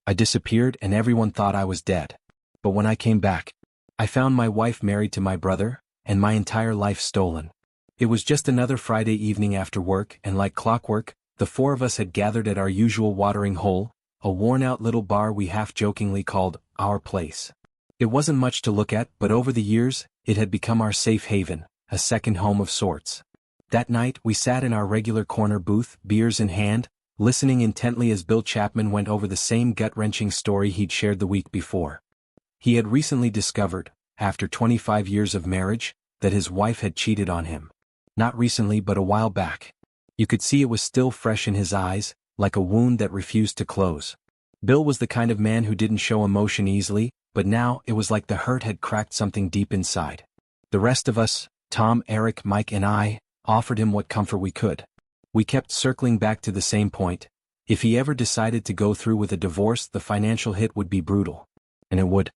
I disappeared and everyone thought I was dead. But when I came back, I found my wife married to my brother, and my entire life stolen. It was just another Friday evening after work, and like clockwork, the four of us had gathered at our usual watering hole, a worn-out little bar we half-jokingly called our place. It wasn't much to look at, but over the years, it had become our safe haven, a second home of sorts. That night, we sat in our regular corner booth, beers in hand, listening intently as Bill Chapman went over the same gut-wrenching story he'd shared the week before. He had recently discovered, after 25 years of marriage, that his wife had cheated on him. Not recently but a while back. You could see it was still fresh in his eyes, like a wound that refused to close. Bill was the kind of man who didn't show emotion easily, but now it was like the hurt had cracked something deep inside. The rest of us, Tom, Eric, Mike and I, offered him what comfort we could. We kept circling back to the same point. If he ever decided to go through with a divorce, the financial hit would be brutal. And it would.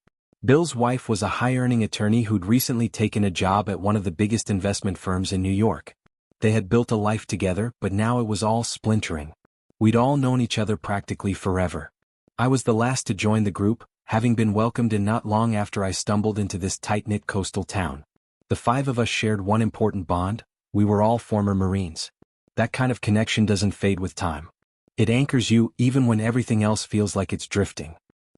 Bill's wife was a high-earning attorney who'd recently taken a job at one of the biggest investment firms in New York. They had built a life together, but now it was all splintering. We'd all known each other practically forever. I was the last to join the group, having been welcomed in not long after I stumbled into this tight-knit coastal town. The five of us shared one important bond: we were all former Marines. That kind of connection doesn't fade with time. It anchors you even when everything else feels like it's drifting.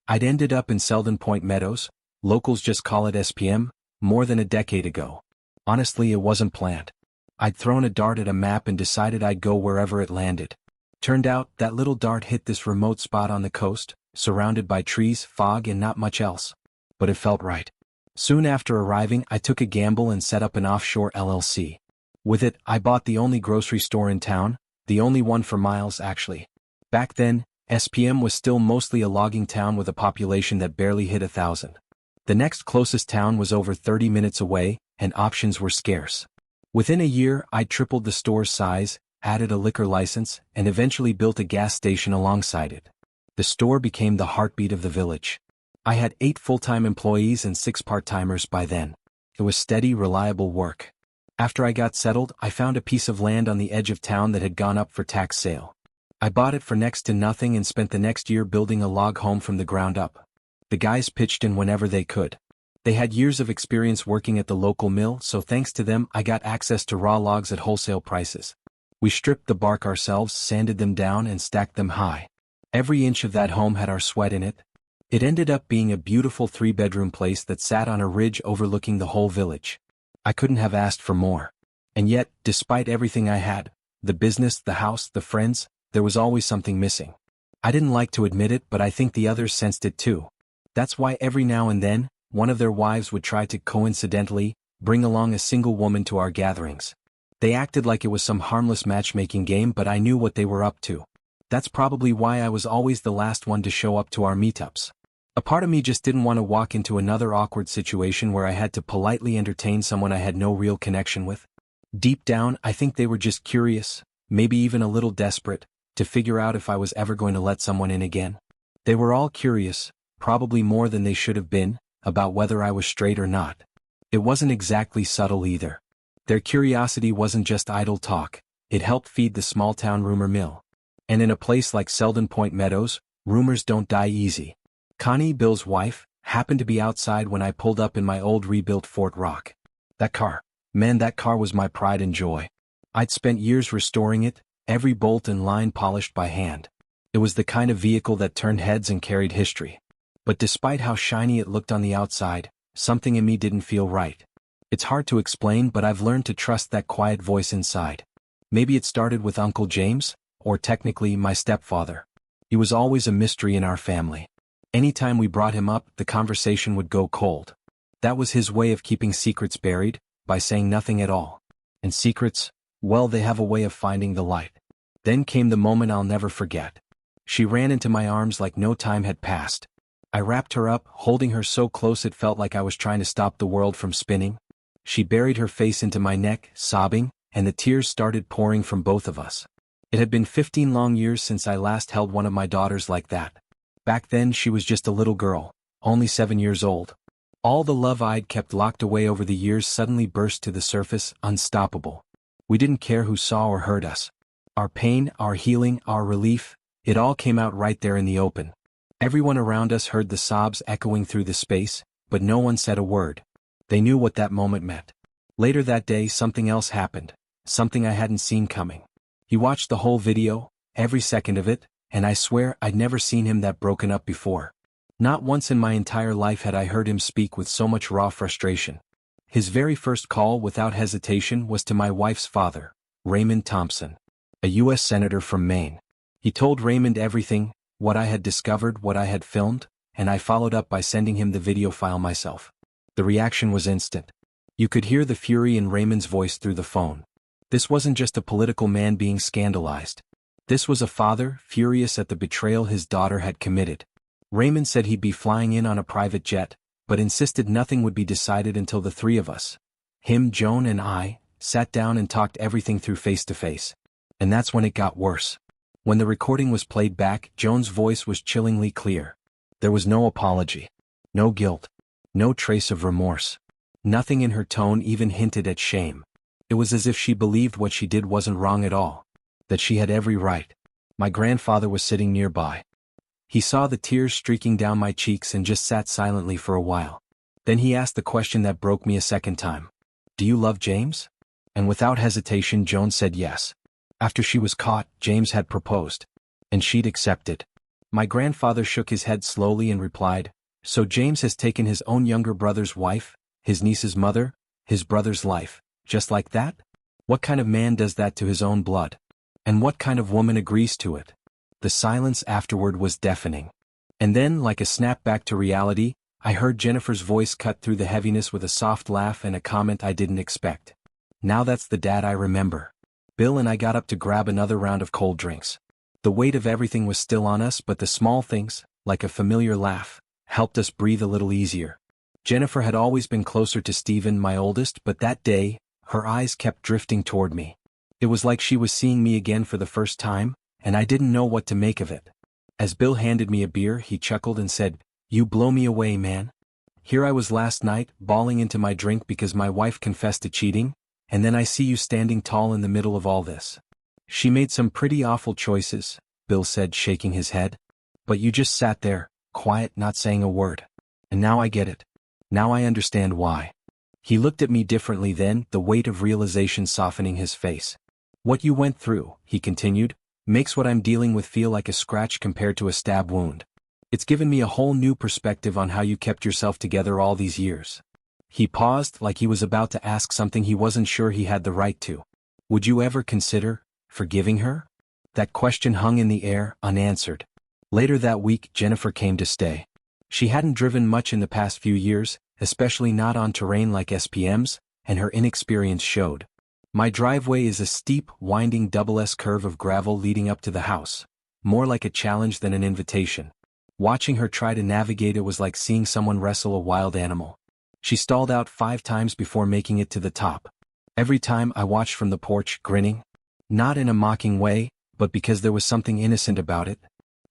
I'd ended up in Selden Point Meadows, locals just call it SPM, more than a decade ago. Honestly, it wasn't planned. I'd thrown a dart at a map and decided I'd go wherever it landed. Turned out, that little dart hit this remote spot on the coast, surrounded by trees, fog and not much else. But it felt right. Soon after arriving, I took a gamble and set up an offshore LLC. With it, I bought the only grocery store in town, the only one for miles actually. Back then, SPM was still mostly a logging town with a population that barely hit 1,000. The next closest town was over 30 minutes away, and options were scarce. Within a year, I tripled the store's size, added a liquor license, and eventually built a gas station alongside it. The store became the heartbeat of the village. I had 8 full-time employees and 6 part-timers by then. It was steady, reliable work. After I got settled, I found a piece of land on the edge of town that had gone up for tax sale. I bought it for next to nothing and spent the next year building a log home from the ground up. The guys pitched in whenever they could. They had years of experience working at the local mill, so thanks to them I got access to raw logs at wholesale prices. We stripped the bark ourselves, sanded them down and stacked them high. Every inch of that home had our sweat in it. It ended up being a beautiful 3-bedroom place that sat on a ridge overlooking the whole village. I couldn't have asked for more. And yet, despite everything I had, the business, the house, the friends, there was always something missing. I didn't like to admit it, but I think the others sensed it too. That's why every now and then, one of their wives would try to coincidentally bring along a single woman to our gatherings. They acted like it was some harmless matchmaking game, but I knew what they were up to. That's probably why I was always the last one to show up to our meetups. A part of me just didn't want to walk into another awkward situation where I had to politely entertain someone I had no real connection with. Deep down, I think they were just curious, maybe even a little desperate, to figure out if I was ever going to let someone in again. They were all curious, probably more than they should have been, about whether I was straight or not. It wasn't exactly subtle either. Their curiosity wasn't just idle talk, it helped feed the small-town rumor mill. And in a place like Selden Point Meadows, rumors don't die easy. Connie, Bill's wife, happened to be outside when I pulled up in my old rebuilt Fort Rock. That car was my pride and joy. I'd spent years restoring it, every bolt and line polished by hand. It was the kind of vehicle that turned heads and carried history. But despite how shiny it looked on the outside, something in me didn't feel right. It's hard to explain, but I've learned to trust that quiet voice inside. Maybe it started with Uncle James, or technically my stepfather. He was always a mystery in our family. Anytime we brought him up, the conversation would go cold. That was his way of keeping secrets buried, by saying nothing at all. And secrets, well, they have a way of finding the light. Then came the moment I'll never forget. She ran into my arms like no time had passed. I wrapped her up, holding her so close it felt like I was trying to stop the world from spinning. She buried her face into my neck, sobbing, and the tears started pouring from both of us. It had been 15 long years since I last held one of my daughters like that. Back then she was just a little girl, only 7 years old. All the love I'd kept locked away over the years suddenly burst to the surface, unstoppable. We didn't care who saw or heard us. Our pain, our healing, our relief, it all came out right there in the open. Everyone around us heard the sobs echoing through the space, but no one said a word. They knew what that moment meant. Later that day, something else happened, something I hadn't seen coming. He watched the whole video, every second of it, and I swear I'd never seen him that broken up before. Not once in my entire life had I heard him speak with so much raw frustration. His very first call without hesitation was to my wife's father, Raymond Thompson, a U.S. Senator from Maine. He told Raymond everything, what I had discovered, what I had filmed, and I followed up by sending him the video file myself. The reaction was instant. You could hear the fury in Raymond's voice through the phone. This wasn't just a political man being scandalized. This was a father, furious at the betrayal his daughter had committed. Raymond said he'd be flying in on a private jet, but insisted nothing would be decided until the three of us, him, Joan and I, sat down and talked everything through face to face. And that's when it got worse. When the recording was played back, Joan's voice was chillingly clear. There was no apology, no guilt, no trace of remorse. Nothing in her tone even hinted at shame. It was as if she believed what she did wasn't wrong at all, that she had every right. My grandfather was sitting nearby. He saw the tears streaking down my cheeks and just sat silently for a while. Then he asked the question that broke me a second time. Do you love James? And without hesitation, Joan said yes. After she was caught, James had proposed. And she'd accepted. My grandfather shook his head slowly and replied, so James has taken his own younger brother's wife, his niece's mother, his brother's life, just like that? What kind of man does that to his own blood? And what kind of woman agrees to it? The silence afterward was deafening. And then, like a snap back to reality, I heard Jennifer's voice cut through the heaviness with a soft laugh and a comment I didn't expect. Now that's the dad I remember. Bill and I got up to grab another round of cold drinks. The weight of everything was still on us, but the small things, like a familiar laugh, helped us breathe a little easier. Jennifer had always been closer to Stephen, my oldest, but that day, her eyes kept drifting toward me. It was like she was seeing me again for the first time, and I didn't know what to make of it. As Bill handed me a beer, he chuckled and said, "You blow me away, man. Here I was last night, bawling into my drink because my wife confessed to cheating, and then I see you standing tall in the middle of all this. She made some pretty awful choices," Bill said, shaking his head. "But you just sat there, quiet, not saying a word. And now I get it. Now I understand why." He looked at me differently then, the weight of realization softening his face. "What you went through," he continued, "makes what I'm dealing with feel like a scratch compared to a stab wound. It's given me a whole new perspective on how you kept yourself together all these years." He paused, like he was about to ask something he wasn't sure he had the right to. "Would you ever consider forgiving her?" That question hung in the air, unanswered. Later that week, Jennifer came to stay. She hadn't driven much in the past few years, especially not on terrain like SPM's, and her inexperience showed. My driveway is a steep, winding double S curve of gravel leading up to the house, more like a challenge than an invitation. Watching her try to navigate it was like seeing someone wrestle a wild animal. She stalled out 5 times before making it to the top. Every time I watched from the porch, grinning. Not in a mocking way, but because there was something innocent about it.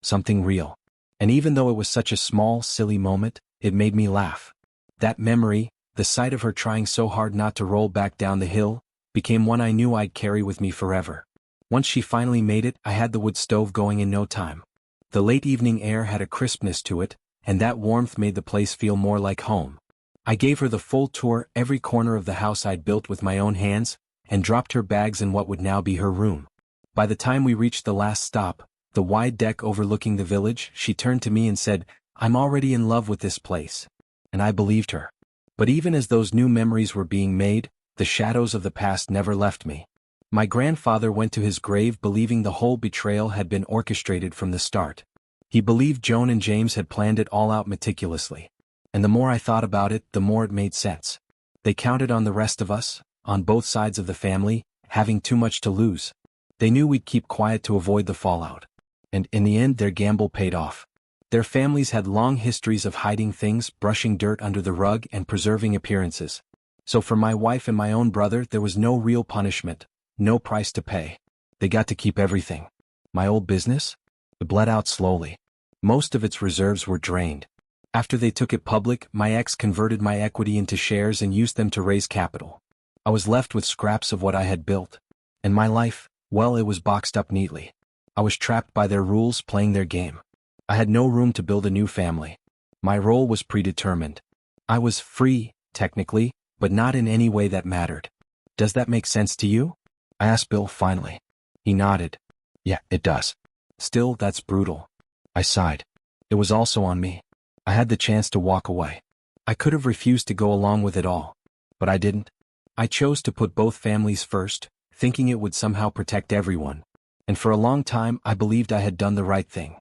Something real. And even though it was such a small, silly moment, it made me laugh. That memory, the sight of her trying so hard not to roll back down the hill, became one I knew I'd carry with me forever. Once she finally made it, I had the wood stove going in no time. The late evening air had a crispness to it, and that warmth made the place feel more like home. I gave her the full tour, every corner of the house I'd built with my own hands, and dropped her bags in what would now be her room. By the time we reached the last stop, the wide deck overlooking the village, she turned to me and said, "I'm already in love with this place." And I believed her. But even as those new memories were being made, the shadows of the past never left me. My grandfather went to his grave believing the whole betrayal had been orchestrated from the start. He believed Joan and James had planned it all out meticulously. And the more I thought about it, the more it made sense. They counted on the rest of us, on both sides of the family, having too much to lose. They knew we'd keep quiet to avoid the fallout. And in the end, their gamble paid off. Their families had long histories of hiding things, brushing dirt under the rug, and preserving appearances. So for my wife and my own brother, there was no real punishment, no price to pay. They got to keep everything. My old business? It bled out slowly. Most of its reserves were drained. After they took it public, my ex converted my equity into shares and used them to raise capital. I was left with scraps of what I had built. And my life, well, it was boxed up neatly. I was trapped by their rules, playing their game. I had no room to build a new family. My role was predetermined. I was free, technically, but not in any way that mattered. Does that make sense to you? I asked Bill finally. He nodded. Yeah, it does. Still, that's brutal. I sighed. It was also on me. I had the chance to walk away. I could have refused to go along with it all. But I didn't. I chose to put both families first, thinking it would somehow protect everyone. And for a long time I believed I had done the right thing.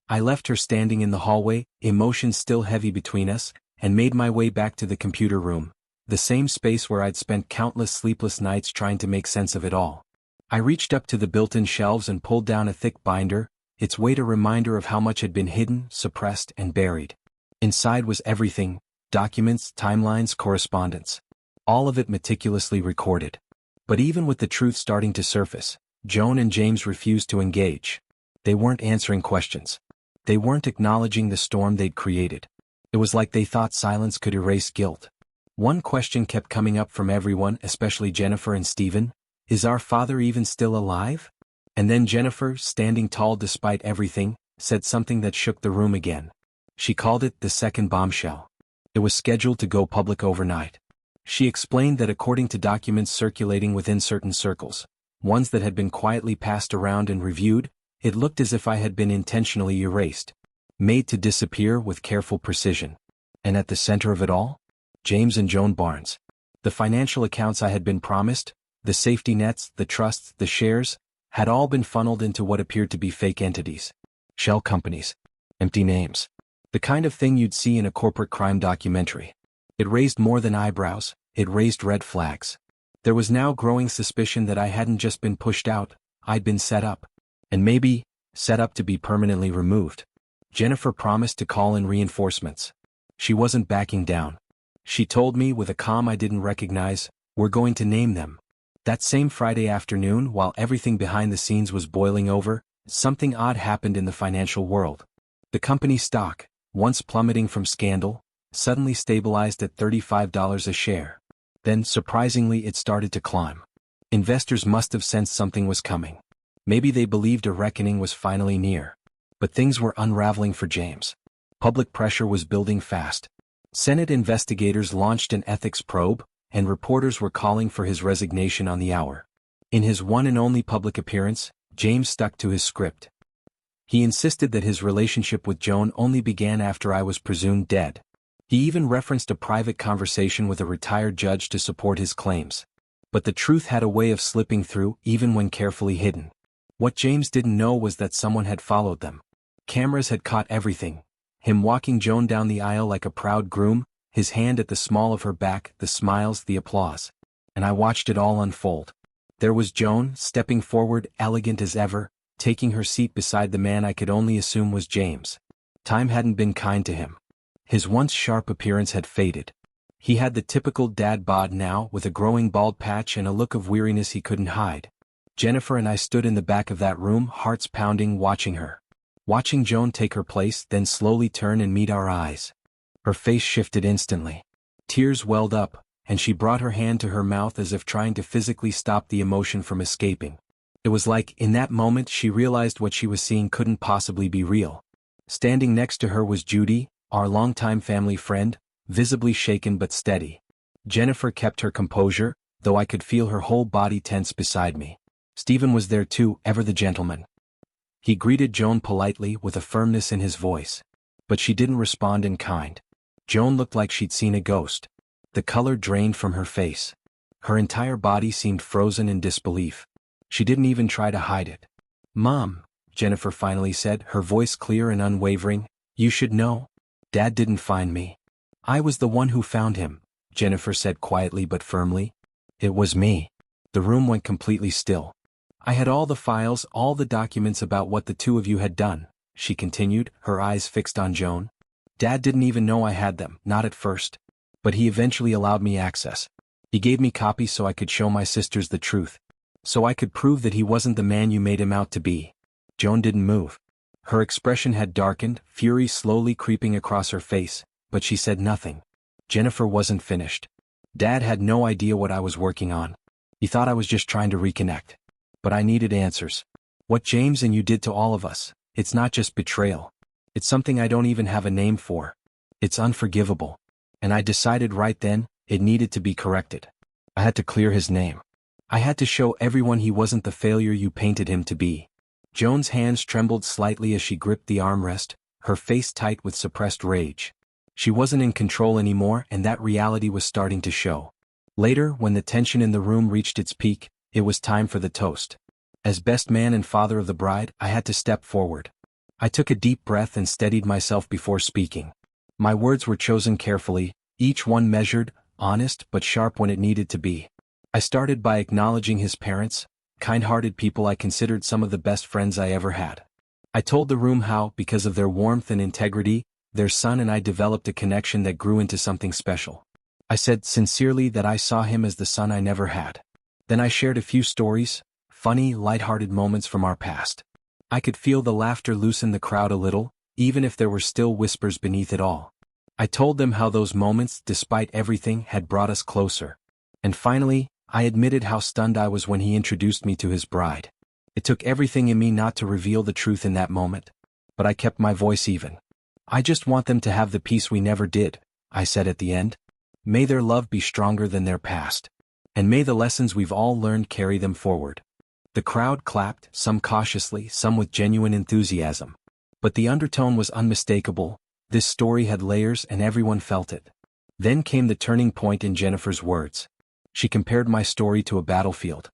I left her standing in the hallway, emotions still heavy between us, and made my way back to the computer room, the same space where I'd spent countless sleepless nights trying to make sense of it all. I reached up to the built-in shelves and pulled down a thick binder, its weight a reminder of how much had been hidden, suppressed, and buried. Inside was everything: documents, timelines, correspondence. All of it meticulously recorded. But even with the truth starting to surface, Joan and James refused to engage. They weren't answering questions. They weren't acknowledging the storm they'd created. It was like they thought silence could erase guilt. One question kept coming up from everyone, especially Jennifer and Stephen: is our father even still alive? And then Jennifer, standing tall despite everything, said something that shook the room again. She called it the second bombshell. It was scheduled to go public overnight. She explained that according to documents circulating within certain circles, ones that had been quietly passed around and reviewed, it looked as if I had been intentionally erased, made to disappear with careful precision. And at the center of it all? James and Joan Barnes. The financial accounts I had been promised, the safety nets, the trusts, the shares, had all been funneled into what appeared to be fake entities. Shell companies. Empty names. The kind of thing you'd see in a corporate crime documentary. It raised more than eyebrows, it raised red flags. There was now growing suspicion that I hadn't just been pushed out, I'd been set up. And maybe, set up to be permanently removed. Jennifer promised to call in reinforcements. She wasn't backing down. She told me with a calm I didn't recognize, "We're going to name them." That same Friday afternoon, while everything behind the scenes was boiling over, something odd happened in the financial world. The company stock, once plummeting from scandal, suddenly stabilized at $35 a share. Then, surprisingly, it started to climb. Investors must have sensed something was coming. Maybe they believed a reckoning was finally near. But things were unraveling for James. Public pressure was building fast. Senate investigators launched an ethics probe, and reporters were calling for his resignation on the hour. In his one and only public appearance, James stuck to his script. He insisted that his relationship with Joan only began after I was presumed dead. He even referenced a private conversation with a retired judge to support his claims. But the truth had a way of slipping through, even when carefully hidden. What James didn't know was that someone had followed them. Cameras had caught everything. Him walking Joan down the aisle like a proud groom, his hand at the small of her back, the smiles, the applause. And I watched it all unfold. There was Joan, stepping forward, elegant as ever, taking her seat beside the man I could only assume was James. Time hadn't been kind to him. His once sharp appearance had faded. He had the typical dad bod now, with a growing bald patch and a look of weariness he couldn't hide. Jennifer and I stood in the back of that room, hearts pounding, watching her. Watching Joan take her place, then slowly turn and meet our eyes. Her face shifted instantly. Tears welled up, and she brought her hand to her mouth as if trying to physically stop the emotion from escaping. It was like, in that moment, she realized what she was seeing couldn't possibly be real. Standing next to her was Judy, our longtime family friend, visibly shaken but steady. Jennifer kept her composure, though I could feel her whole body tense beside me. Stephen was there too, ever the gentleman. He greeted Joan politely, with a firmness in his voice. But she didn't respond in kind. Joan looked like she'd seen a ghost. The color drained from her face. Her entire body seemed frozen in disbelief. She didn't even try to hide it. "Mom," Jennifer finally said, her voice clear and unwavering, "you should know. Dad didn't find me. I was the one who found him," Jennifer said quietly but firmly. "It was me." The room went completely still. "I had all the files, all the documents about what the two of you had done," she continued, her eyes fixed on Joan. "Dad didn't even know I had them, not at first. But he eventually allowed me access. He gave me copies so I could show my sisters the truth. So I could prove that he wasn't the man you made him out to be." Joan didn't move. Her expression had darkened, fury slowly creeping across her face, but she said nothing. Jennifer wasn't finished. "Dad had no idea what I was working on. He thought I was just trying to reconnect. But I needed answers. What James and you did to all of us, it's not just betrayal. It's something I don't even have a name for. It's unforgivable. And I decided right then, it needed to be corrected. I had to clear his name. I had to show everyone he wasn't the failure you painted him to be. Joan's hands trembled slightly as she gripped the armrest, her face tight with suppressed rage. She wasn't in control anymore, and that reality was starting to show. Later, when the tension in the room reached its peak, it was time for the toast. As best man and father of the bride, I had to step forward. I took a deep breath and steadied myself before speaking. My words were chosen carefully, each one measured, honest but sharp when it needed to be. I started by acknowledging his parents, kind-hearted people I considered some of the best friends I ever had. I told the room how, because of their warmth and integrity, their son and I developed a connection that grew into something special. I said sincerely that I saw him as the son I never had. Then I shared a few stories, funny, light-hearted moments from our past. I could feel the laughter loosen the crowd a little, even if there were still whispers beneath it all. I told them how those moments, despite everything, had brought us closer. And finally, I admitted how stunned I was when he introduced me to his bride. It took everything in me not to reveal the truth in that moment. But I kept my voice even. I just want them to have the peace we never did, I said at the end. May their love be stronger than their past. And may the lessons we've all learned carry them forward. The crowd clapped, some cautiously, some with genuine enthusiasm. But the undertone was unmistakable. This story had layers and everyone felt it. Then came the turning point in Jennifer's words. She compared my story to a battlefield.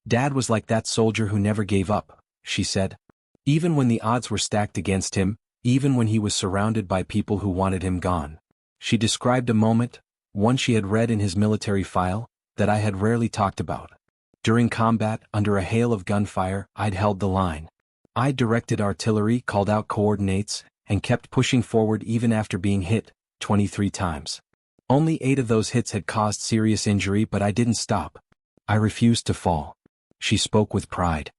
Dad was like that soldier who never gave up, she said. Even when the odds were stacked against him, even when he was surrounded by people who wanted him gone. She described a moment, one she had read in his military file, that I had rarely talked about. During combat, under a hail of gunfire, I'd held the line. I directed artillery, called out coordinates, and kept pushing forward even after being hit, 23 times. Only 8 of those hits had caused serious injury, but I didn't stop. I refused to fall. She spoke with pride.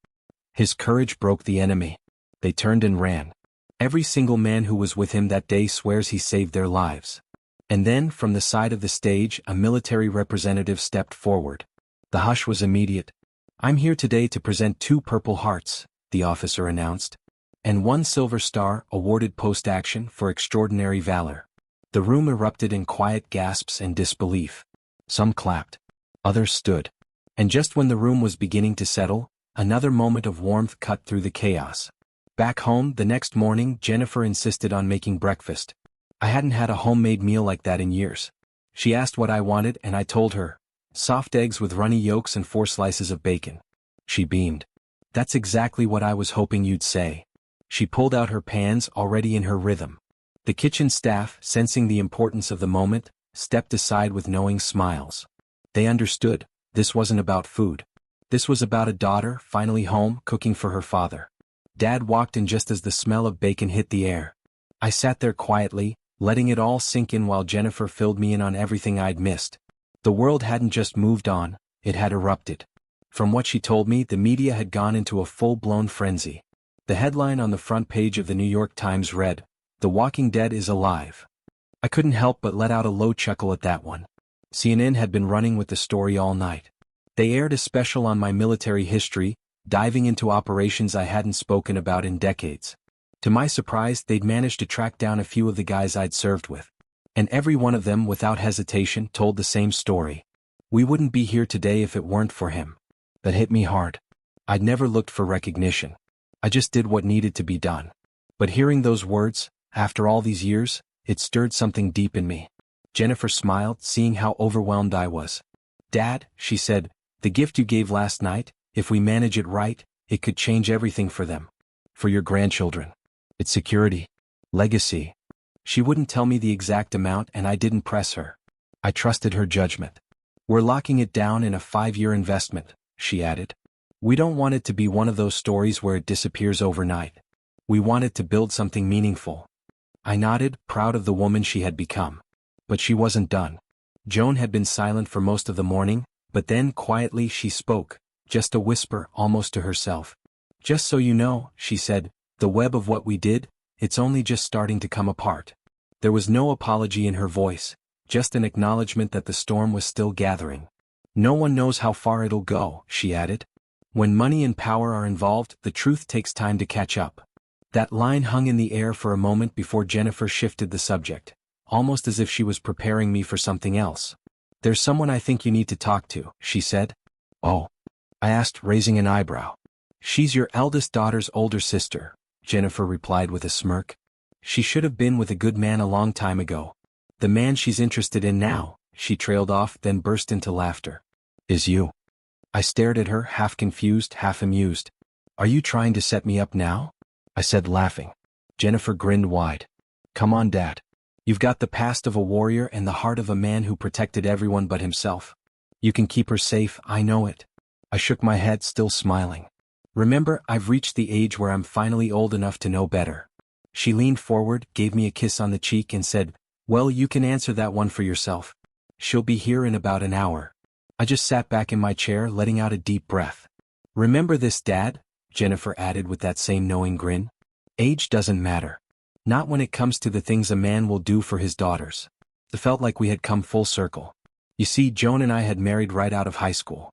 His courage broke the enemy. They turned and ran. Every single man who was with him that day swears he saved their lives. And then, from the side of the stage, a military representative stepped forward. The hush was immediate. I'm here today to present 2 Purple Hearts, the officer announced. And 1 Silver Star, awarded post-action for extraordinary valor. The room erupted in quiet gasps and disbelief. Some clapped. Others stood. And just when the room was beginning to settle, another moment of warmth cut through the chaos. Back home, the next morning, Jennifer insisted on making breakfast. I hadn't had a homemade meal like that in years. She asked what I wanted and I told her. Soft eggs with runny yolks and 4 slices of bacon. She beamed. That's exactly what I was hoping you'd say. She pulled out her pans, already in her rhythm. The kitchen staff, sensing the importance of the moment, stepped aside with knowing smiles. They understood. This wasn't about food. This was about a daughter, finally home, cooking for her father. Dad walked in just as the smell of bacon hit the air. I sat there quietly, letting it all sink in while Jennifer filled me in on everything I'd missed. The world hadn't just moved on, it had erupted. From what she told me, the media had gone into a full-blown frenzy. The headline on the front page of the New York Times read, "The Walking Dead is alive." I couldn't help but let out a low chuckle at that one. CNN had been running with the story all night. They aired a special on my military history, diving into operations I hadn't spoken about in decades. To my surprise, they'd managed to track down a few of the guys I'd served with. And every one of them, without hesitation, told the same story. We wouldn't be here today if it weren't for him. That hit me hard. I'd never looked for recognition. I just did what needed to be done. But hearing those words, after all these years, it stirred something deep in me. Jennifer smiled, seeing how overwhelmed I was. Dad, she said, the gift you gave last night, if we manage it right, it could change everything for them. For your grandchildren. It's security. Legacy. She wouldn't tell me the exact amount and I didn't press her. I trusted her judgment. We're locking it down in a 5-year investment, she added. We don't want it to be one of those stories where it disappears overnight. We want it to build something meaningful. I nodded, proud of the woman she had become. But she wasn't done. Joan had been silent for most of the morning, but then quietly she spoke, just a whisper, almost to herself. Just so you know, she said, the web of what we did, it's only just starting to come apart. There was no apology in her voice, just an acknowledgement that the storm was still gathering. No one knows how far it'll go, she added. When money and power are involved, the truth takes time to catch up. That line hung in the air for a moment before Jennifer shifted the subject, almost as if she was preparing me for something else. "There's someone I think you need to talk to," she said. "Oh?" I asked, raising an eyebrow. "She's your eldest daughter's older sister," Jennifer replied with a smirk. "She should have been with a good man a long time ago. The man she's interested in now," she trailed off, then burst into laughter. "Is you?" I stared at her, half confused, half amused. "Are you trying to set me up now?" I said, laughing. Jennifer grinned wide. "Come on, Dad. You've got the past of a warrior and the heart of a man who protected everyone but himself. You can keep her safe, I know it." I shook my head, still smiling. "Remember, I've reached the age where I'm finally old enough to know better." She leaned forward, gave me a kiss on the cheek and said, "Well, you can answer that one for yourself. She'll be here in about an hour." I just sat back in my chair, letting out a deep breath. "Remember this, Dad?" Jennifer added with that same knowing grin. "Age doesn't matter. Not when it comes to the things a man will do for his daughters." It felt like we had come full circle. You see, Joan and I had married right out of high school.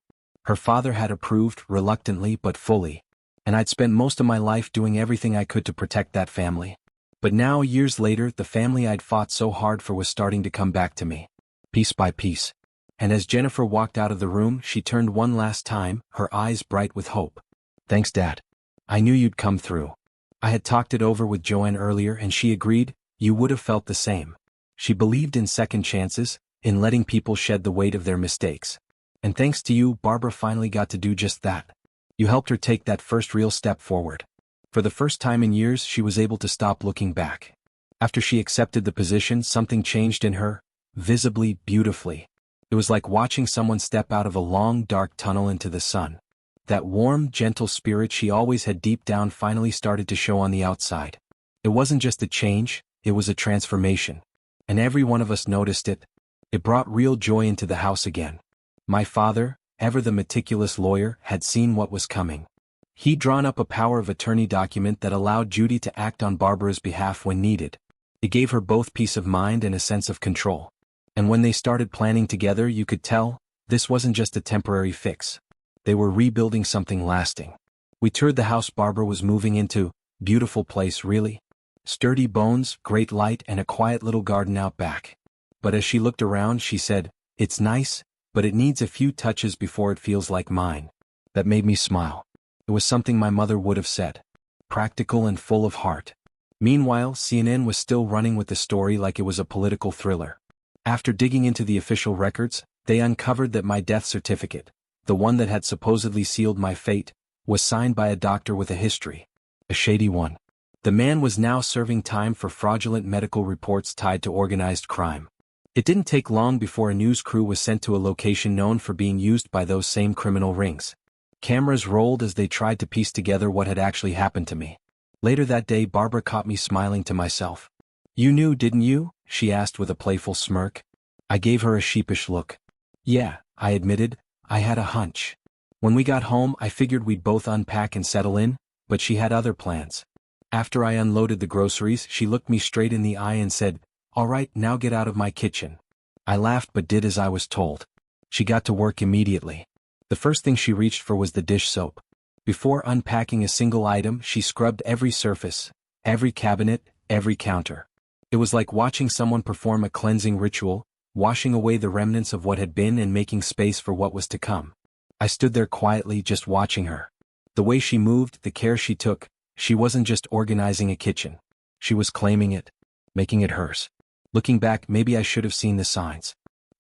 Her father had approved, reluctantly but fully, and I'd spent most of my life doing everything I could to protect that family. But now, years later, the family I'd fought so hard for was starting to come back to me, piece by piece. And as Jennifer walked out of the room, she turned one last time, her eyes bright with hope. "Thanks, Dad. I knew you'd come through." I had talked it over with Joanne earlier and she agreed, "You would have felt the same." She believed in second chances, in letting people shed the weight of their mistakes. And thanks to you, Barbara finally got to do just that. You helped her take that first real step forward. For the first time in years, she was able to stop looking back. After she accepted the position, something changed in her, visibly, beautifully. It was like watching someone step out of a long, dark tunnel into the sun. That warm, gentle spirit she always had deep down finally started to show on the outside. It wasn't just a change, it was a transformation. And every one of us noticed it. It brought real joy into the house again. My father, ever the meticulous lawyer, had seen what was coming. He'd drawn up a power of attorney document that allowed Judy to act on Barbara's behalf when needed. It gave her both peace of mind and a sense of control. And when they started planning together, you could tell, this wasn't just a temporary fix. They were rebuilding something lasting. We toured the house Barbara was moving into. Beautiful place, really. Sturdy bones, great light, and a quiet little garden out back. But as she looked around, she said, "It's nice, but it needs a few touches before it feels like mine." That made me smile. It was something my mother would have said. Practical and full of heart. Meanwhile, CNN was still running with the story like it was a political thriller. After digging into the official records, they uncovered that my death certificate, the one that had supposedly sealed my fate, was signed by a doctor with a history. A shady one. The man was now serving time for fraudulent medical reports tied to organized crime. It didn't take long before a news crew was sent to a location known for being used by those same criminal rings. Cameras rolled as they tried to piece together what had actually happened to me. Later that day, Barbara caught me smiling to myself. "You knew, didn't you?" she asked with a playful smirk. I gave her a sheepish look. "Yeah," I admitted, "I had a hunch. When we got home, I figured we'd both unpack and settle in, but she had other plans." After I unloaded the groceries, she looked me straight in the eye and said, "All right, now get out of my kitchen." I laughed but did as I was told. She got to work immediately. The first thing she reached for was the dish soap. Before unpacking a single item, she scrubbed every surface, every cabinet, every counter. It was like watching someone perform a cleansing ritual, washing away the remnants of what had been and making space for what was to come. I stood there quietly, just watching her. The way she moved, the care she took, she wasn't just organizing a kitchen. She was claiming it, making it hers. Looking back, maybe I should have seen the signs.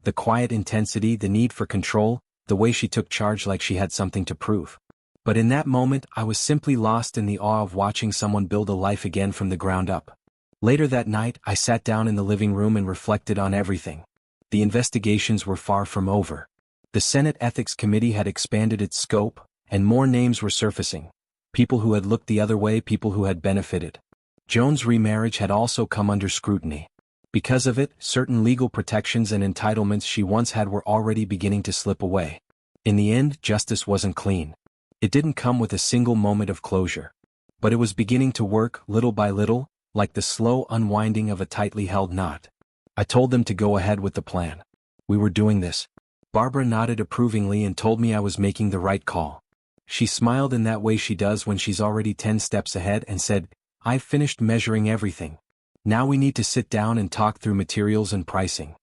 The quiet intensity, the need for control, the way she took charge like she had something to prove. But in that moment, I was simply lost in the awe of watching someone build a life again from the ground up. Later that night, I sat down in the living room and reflected on everything. The investigations were far from over. The Senate Ethics Committee had expanded its scope, and more names were surfacing. People who had looked the other way, people who had benefited. Joan's remarriage had also come under scrutiny. Because of it, certain legal protections and entitlements she once had were already beginning to slip away. In the end, justice wasn't clean. It didn't come with a single moment of closure. But it was beginning to work, little by little, like the slow unwinding of a tightly held knot. I told them to go ahead with the plan. We were doing this. Barbara nodded approvingly and told me I was making the right call. She smiled in that way she does when she's already 10 steps ahead and said, I've finished measuring everything. Now we need to sit down and talk through materials and pricing.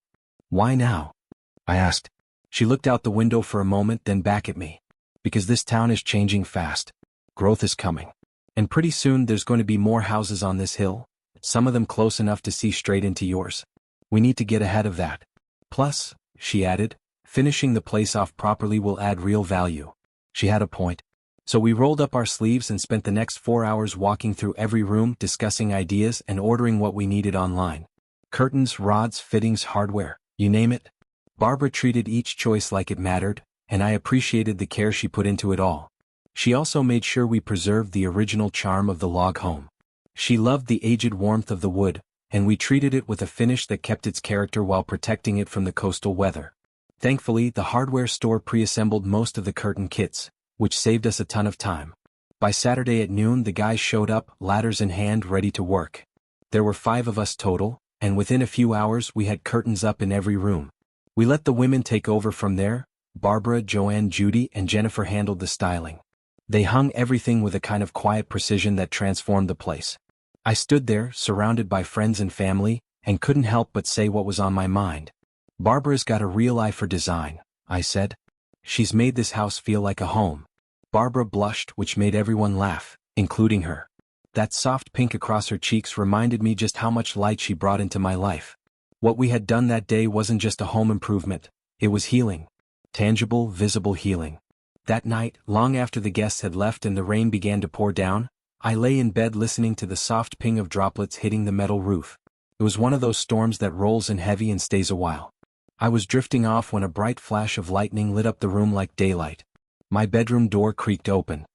Why now? I asked. She looked out the window for a moment, then back at me. Because this town is changing fast. Growth is coming. And pretty soon there's going to be more houses on this hill, some of them close enough to see straight into yours. We need to get ahead of that. Plus, she added, finishing the place off properly will add real value. She had a point. So we rolled up our sleeves and spent the next 4 hours walking through every room, discussing ideas and ordering what we needed online. Curtains, rods, fittings, hardware, you name it. Barbara treated each choice like it mattered, and I appreciated the care she put into it all. She also made sure we preserved the original charm of the log home. She loved the aged warmth of the wood, and we treated it with a finish that kept its character while protecting it from the coastal weather. Thankfully, the hardware store pre-assembled most of the curtain kits, which saved us a ton of time. By Saturday at noon the guys showed up, ladders in hand, ready to work. There were 5 of us total, and within a few hours we had curtains up in every room. We let the women take over from there. Barbara, Joanne, Judy, and Jennifer handled the styling. They hung everything with a kind of quiet precision that transformed the place. I stood there, surrounded by friends and family, and couldn't help but say what was on my mind. Barbara's got a real eye for design, I said. She's made this house feel like a home. Barbara blushed, which made everyone laugh, including her. That soft pink across her cheeks reminded me just how much light she brought into my life. What we had done that day wasn't just a home improvement, it was healing. Tangible, visible healing. That night, long after the guests had left and the rain began to pour down, I lay in bed listening to the soft ping of droplets hitting the metal roof. It was one of those storms that rolls in heavy and stays a while. I was drifting off when a bright flash of lightning lit up the room like daylight. My bedroom door creaked open.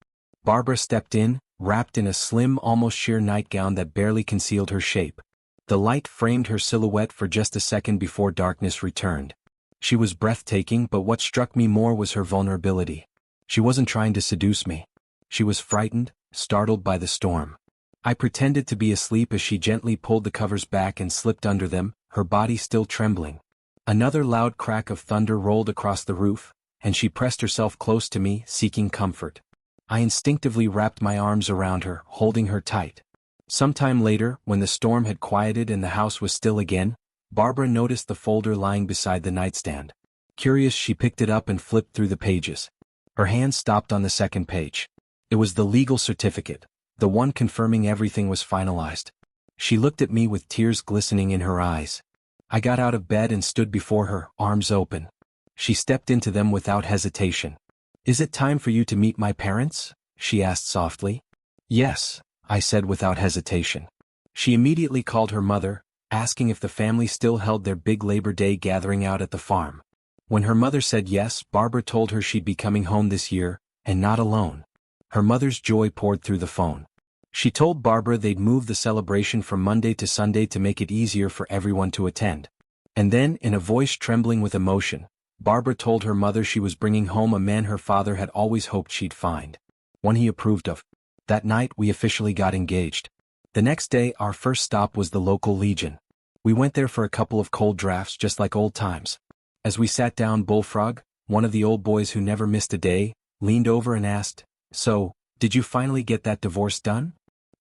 Barbara stepped in, wrapped in a slim, almost sheer nightgown that barely concealed her shape. The light framed her silhouette for just a second before darkness returned. She was breathtaking, but what struck me more was her vulnerability. She wasn't trying to seduce me. She was frightened, startled by the storm. I pretended to be asleep as she gently pulled the covers back and slipped under them, her body still trembling. Another loud crack of thunder rolled across the roof, and she pressed herself close to me, seeking comfort. I instinctively wrapped my arms around her, holding her tight. Sometime later, when the storm had quieted and the house was still again, Barbara noticed the folder lying beside the nightstand. Curious, she picked it up and flipped through the pages. Her hand stopped on the second page. It was the legal certificate, the one confirming everything was finalized. She looked at me with tears glistening in her eyes. I got out of bed and stood before her, arms open. She stepped into them without hesitation. "Is it time for you to meet my parents?" she asked softly. "Yes," I said without hesitation. She immediately called her mother, asking if the family still held their big Labor Day gathering out at the farm. When her mother said yes, Barbara told her she'd be coming home this year, and not alone. Her mother's joy poured through the phone. She told Barbara they'd move the celebration from Monday to Sunday to make it easier for everyone to attend. And then, in a voice trembling with emotion, Barbara told her mother she was bringing home a man her father had always hoped she'd find. One he approved of. That night we officially got engaged. The next day our first stop was the local Legion. We went there for a couple of cold drafts just like old times. As we sat down, Bullfrog, one of the old boys who never missed a day, leaned over and asked, "So, did you finally get that divorce done?"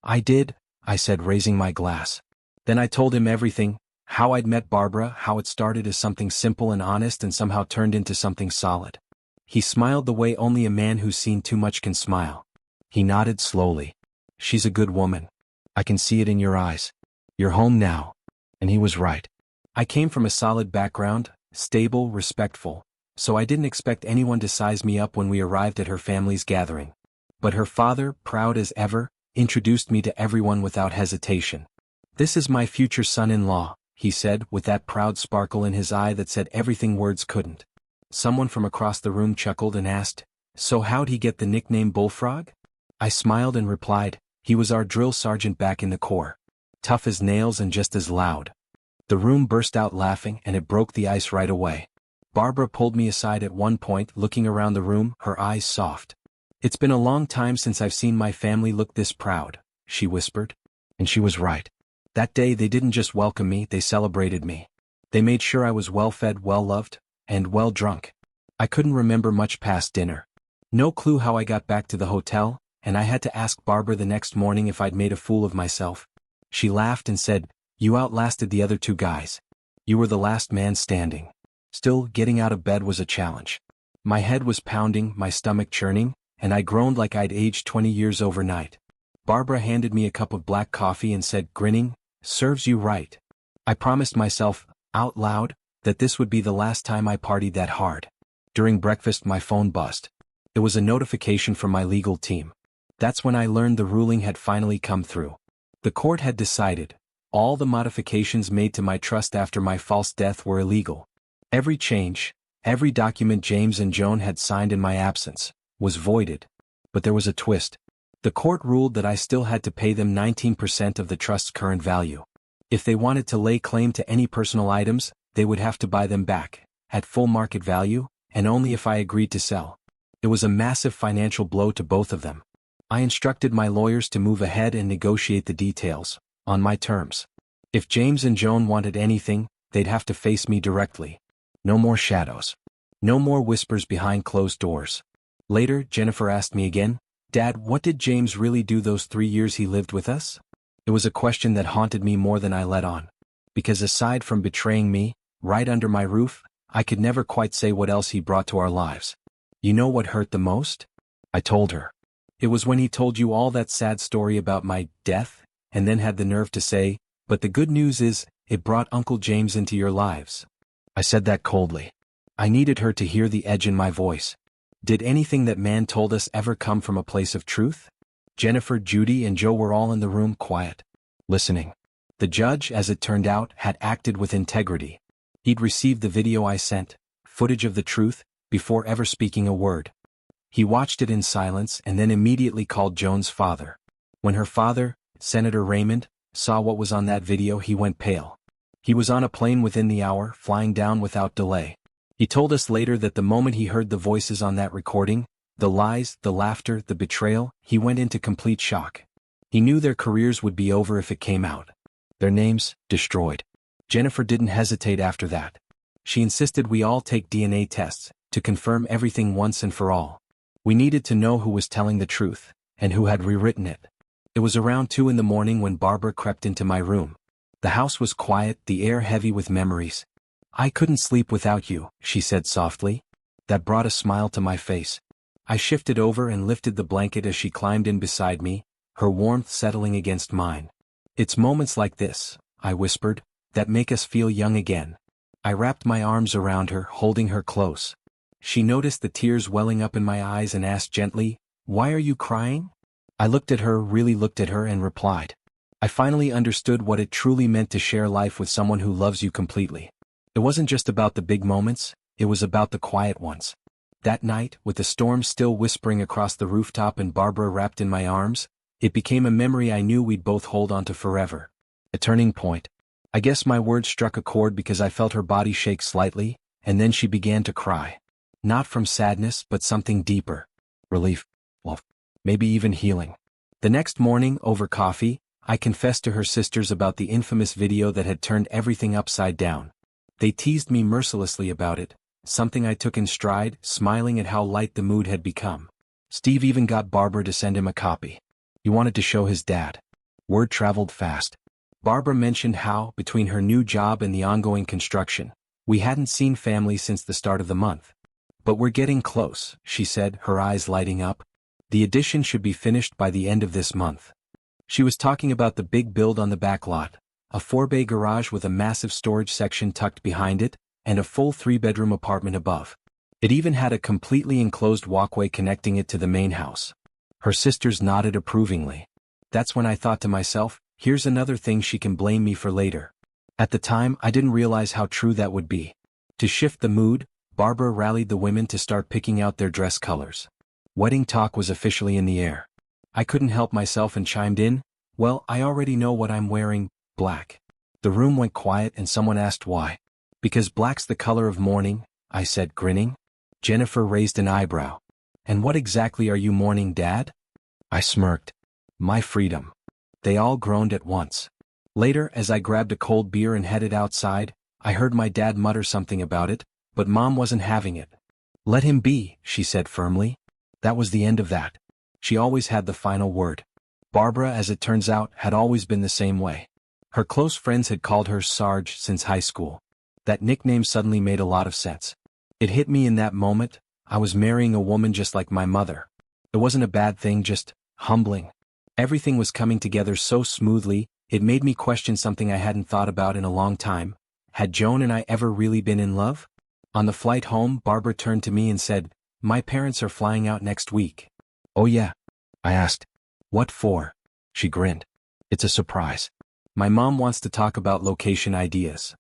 "I did," I said, raising my glass. Then I told him everything, how I'd met Barbara, how it started as something simple and honest and somehow turned into something solid. He smiled the way only a man who's seen too much can smile. He nodded slowly. "She's a good woman. I can see it in your eyes. You're home now." And he was right. I came from a solid background, stable, respectful, so I didn't expect anyone to size me up when we arrived at her family's gathering. But her father, proud as ever, introduced me to everyone without hesitation. "This is my future son-in-law," he said, with that proud sparkle in his eye that said everything words couldn't. Someone from across the room chuckled and asked, "So how'd he get the nickname Bullfrog?" I smiled and replied, "He was our drill sergeant back in the Corps. Tough as nails and just as loud." The room burst out laughing and it broke the ice right away. Barbara pulled me aside at one point, looking around the room, her eyes soft. "It's been a long time since I've seen my family look this proud," she whispered. And she was right. That day they didn't just welcome me, they celebrated me. They made sure I was well-fed, well-loved, and well-drunk. I couldn't remember much past dinner. No clue how I got back to the hotel, and I had to ask Barbara the next morning if I'd made a fool of myself. She laughed and said, "You outlasted the other two guys. You were the last man standing." Still, getting out of bed was a challenge. My head was pounding, my stomach churning, and I groaned like I'd aged 20 years overnight. Barbara handed me a cup of black coffee and said, grinning, "Serves you right." I promised myself, out loud, that this would be the last time I partied that hard. During breakfast my phone buzzed. It was a notification from my legal team. That's when I learned the ruling had finally come through. The court had decided. All the modifications made to my trust after my false death were illegal. Every change, every document James and Joan had signed in my absence, was voided. But there was a twist. The court ruled that I still had to pay them 19% of the trust's current value. If they wanted to lay claim to any personal items, they would have to buy them back, at full market value, and only if I agreed to sell. It was a massive financial blow to both of them. I instructed my lawyers to move ahead and negotiate the details, on my terms. If James and Joan wanted anything, they'd have to face me directly. No more shadows. No more whispers behind closed doors. Later, Jennifer asked me again, "Dad, what did James really do those 3 years he lived with us?" It was a question that haunted me more than I let on. Because aside from betraying me, right under my roof, I could never quite say what else he brought to our lives. "You know what hurt the most?" I told her. "It was when he told you all that sad story about my death, and then had the nerve to say, 'But the good news is, it brought Uncle James into your lives.'" I said that coldly. I needed her to hear the edge in my voice. Did anything that man told us ever come from a place of truth? Jennifer, Judy, and Joe were all in the room, quiet, listening. The judge, as it turned out, had acted with integrity. He'd received the video I sent, footage of the truth, before ever speaking a word. He watched it in silence and then immediately called Joan's father. When her father, Senator Raymond, saw what was on that video, he went pale. He was on a plane within the hour, flying down without delay. He told us later that the moment he heard the voices on that recording, the lies, the laughter, the betrayal, he went into complete shock. He knew their careers would be over if it came out. Their names, destroyed. Jennifer didn't hesitate after that. She insisted we all take DNA tests, to confirm everything once and for all. We needed to know who was telling the truth, and who had rewritten it. It was around 2 in the morning when Barbara crept into my room. The house was quiet, the air heavy with memories. "I couldn't sleep without you," she said softly. That brought a smile to my face. I shifted over and lifted the blanket as she climbed in beside me, her warmth settling against mine. "It's moments like this," I whispered, "that make us feel young again." I wrapped my arms around her, holding her close. She noticed the tears welling up in my eyes and asked gently, "Why are you crying?" I looked at her, really looked at her, and replied. I finally understood what it truly meant to share life with someone who loves you completely. It wasn't just about the big moments, it was about the quiet ones. That night, with the storm still whispering across the rooftop and Barbara wrapped in my arms, it became a memory I knew we'd both hold on to forever. A turning point. I guess my words struck a chord because I felt her body shake slightly, and then she began to cry. Not from sadness, but something deeper. Relief. Well, maybe even healing. The next morning, over coffee, I confessed to her sisters about the infamous video that had turned everything upside down. They teased me mercilessly about it, something I took in stride, smiling at how light the mood had become. Steve even got Barbara to send him a copy. He wanted to show his dad. Word traveled fast. Barbara mentioned how, between her new job and the ongoing construction, we hadn't seen family since the start of the month. "But we're getting close," she said, her eyes lighting up. "The addition should be finished by the end of this month." She was talking about the big build on the back lot, a 4-bay garage with a massive storage section tucked behind it, and a full 3-bedroom apartment above. It even had a completely enclosed walkway connecting it to the main house. Her sisters nodded approvingly. That's when I thought to myself, here's another thing she can blame me for later. At the time, I didn't realize how true that would be. To shift the mood, Barbara rallied the women to start picking out their dress colors. Wedding talk was officially in the air. I couldn't help myself and chimed in, "Well, I already know what I'm wearing, black." The room went quiet and someone asked why. "Because black's the color of mourning," I said, grinning. Jennifer raised an eyebrow. "And what exactly are you mourning, Dad?" I smirked. "My freedom." They all groaned at once. Later, as I grabbed a cold beer and headed outside, I heard my dad mutter something about it, but Mom wasn't having it. "Let him be," she said firmly. That was the end of that. She always had the final word. Barbara, as it turns out, had always been the same way. Her close friends had called her Sarge since high school. That nickname suddenly made a lot of sense. It hit me in that moment. I was marrying a woman just like my mother. It wasn't a bad thing, just humbling. Everything was coming together so smoothly, it made me question something I hadn't thought about in a long time. Had Joan and I ever really been in love? On the flight home, Barbara turned to me and said, "My parents are flying out next week." "Oh yeah?" I asked. "What for?" She grinned. "It's a surprise. My mom wants to talk about location ideas."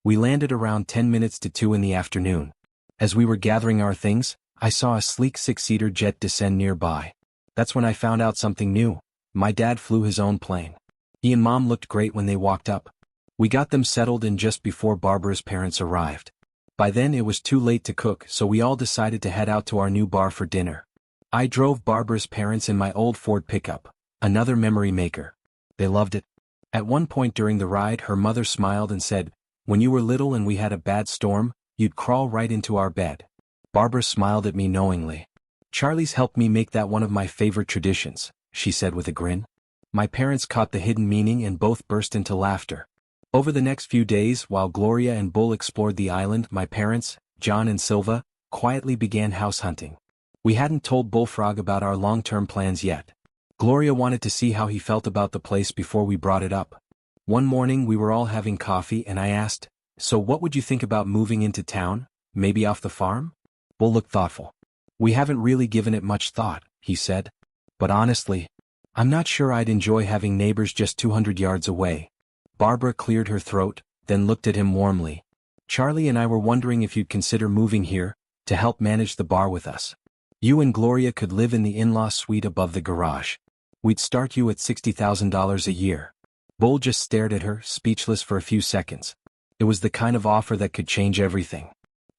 We landed around 10 minutes to 2 in the afternoon. As we were gathering our things, I saw a sleek 6-seater jet descend nearby. That's when I found out something new. My dad flew his own plane. He and Mom looked great when they walked up. We got them settled in just before Barbara's parents arrived. By then it was too late to cook, so we all decided to head out to our new bar for dinner. I drove Barbara's parents in my old Ford pickup, another memory maker. They loved it. At one point during the ride, her mother smiled and said, "When you were little and we had a bad storm, you'd crawl right into our bed." Barbara smiled at me knowingly. "Charlie's helped me make that one of my favorite traditions," she said with a grin. My parents caught the hidden meaning and both burst into laughter. Over the next few days, while Gloria and Bull explored the island, my parents, John and Silva, quietly began house hunting. We hadn't told Bullfrog about our long-term plans yet. Gloria wanted to see how he felt about the place before we brought it up. One morning we were all having coffee and I asked, "So what would you think about moving into town, maybe off the farm?" Bull looked thoughtful. "We haven't really given it much thought," he said. "But honestly, I'm not sure I'd enjoy having neighbors just 200 yards away." Barbara cleared her throat, then looked at him warmly. "Charlie and I were wondering if you'd consider moving here, to help manage the bar with us. You and Gloria could live in the in-law suite above the garage. We'd start you at $60,000 a year." Bull just stared at her, speechless for a few seconds. It was the kind of offer that could change everything.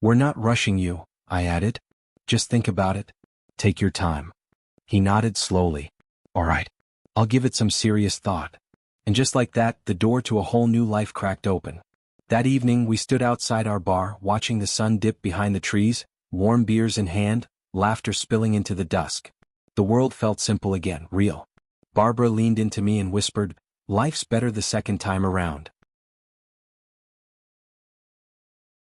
"We're not rushing you," I added. "Just think about it. Take your time." He nodded slowly. "All right. I'll give it some serious thought." And just like that, the door to a whole new life cracked open. That evening we stood outside our bar, watching the sun dip behind the trees, warm beers in hand, laughter spilling into the dusk. The world felt simple again, real. Barbara leaned into me and whispered, "Life's better the second time around."